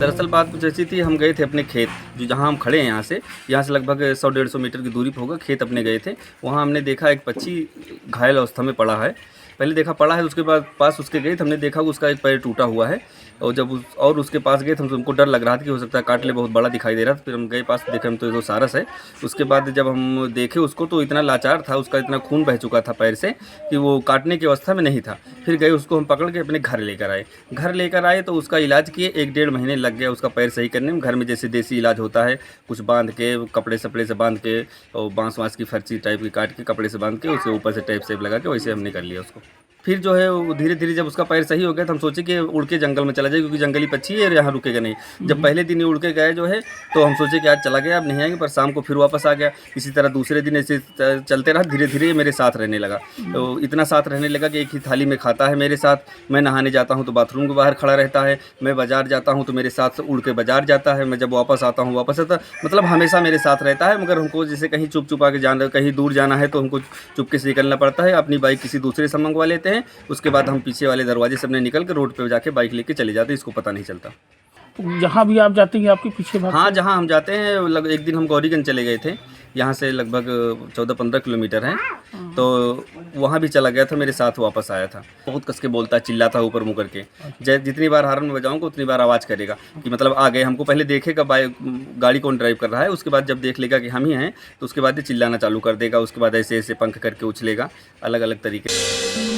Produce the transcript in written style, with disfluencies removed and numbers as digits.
दरअसल बात कुछ ऐसी थी, हम गए थे अपने खेत, जो जहाँ हम खड़े हैं यहाँ से लगभग 100-150 मीटर की दूरी पर होगा, खेत अपने गए थे। वहाँ हमने देखा एक पक्षी घायल अवस्था में पड़ा है। पहले देखा पड़ा है, उसके बाद पास उसके गए थे, हमने देखा कि उसका एक पैर टूटा हुआ है। और जब उसके पास गए थे, हमको डर लग रहा था कि हो सकता है काट ले, बहुत बड़ा दिखाई दे रहा था। फिर हम गए पास, देखे हम तो ये सारस है। उसके बाद जब हम देखे उसको तो इतना लाचार था, उसका इतना खून बह चुका था पैर से कि वो काटने की अवस्था में नहीं था। फिर गए, उसको हम पकड़ के अपने घर लेकर आए तो उसका इलाज किए। 1-1.5 महीने लग गया उसका पैर सही करने में। घर में जैसे देसी इलाज होता है, कुछ बांध के, कपड़े सपड़े से बांध के और बांस की फर्ची टाइप की काट के कपड़े से बांध के उसके ऊपर से टेप सेप लगा के वैसे हमने कर लिया उसको। फिर जो है वो धीरे धीरे जब उसका पैर सही हो गया तो हम सोचे कि उड़ के जंगल में चला जाए, क्योंकि जंगली पक्षी है और यहाँ रुकेगा नहीं। जब पहले दिन ही उड़ के गए जो है, तो हम सोचे कि आज चला गया, अब नहीं आएंगे, पर शाम को फिर वापस आ गया। इसी तरह दूसरे दिन ऐसे चलते रहा, धीरे धीरे मेरे साथ रहने लगा। तो इतना साथ रहने लगा कि एक ही थाली में खाता है मेरे साथ। मैं नहाने जाता हूँ तो बाथरूम के बाहर खड़ा रहता है। मैं बाज़ार जाता हूँ तो मेरे साथ उड़ के बाज़ार जाता है। मैं जब वापस आता हूँ वापस आता, मतलब हमेशा मेरे साथ रहता है। मगर हमको जैसे कहीं चुप चुपा के जाना, कहीं दूर जाना है तो हमको चुपके से निकलना पड़ता है। अपनी बाइक किसी दूसरे से मंगवा लेते हैं, उसके बाद हम पीछे वाले दरवाजे से अपने निकल के रोड पे जाके बाइक लेके चले जाते हैं, इसको पता नहीं चलता। जहाँ भी आप जाते हैं आपके पीछे भागते हाँ, हैं? जहाँ हम जाते हैं, एक दिन हम गौरीगंज चले गए थे, यहाँ से लगभग 14-15 किलोमीटर है। तो वहाँ भी चला गया था, मेरे साथ वापस आया था। बहुत कस के बोलता है, चिल्लाता है ऊपर मुँह करके। जितनी बार हारन में बजाऊंगा उतनी बार आवाज़ करेगा कि मतलब आ गए। हमको पहले देखेगा गाड़ी कौन ड्राइव कर रहा है, उसके बाद जब देख लेगा कि हम ही हैं तो उसके बाद ये चिल्लाना चालू कर देगा। उसके बाद ऐसे ऐसे पंख करके उछलेगा, अलग अलग तरीके से।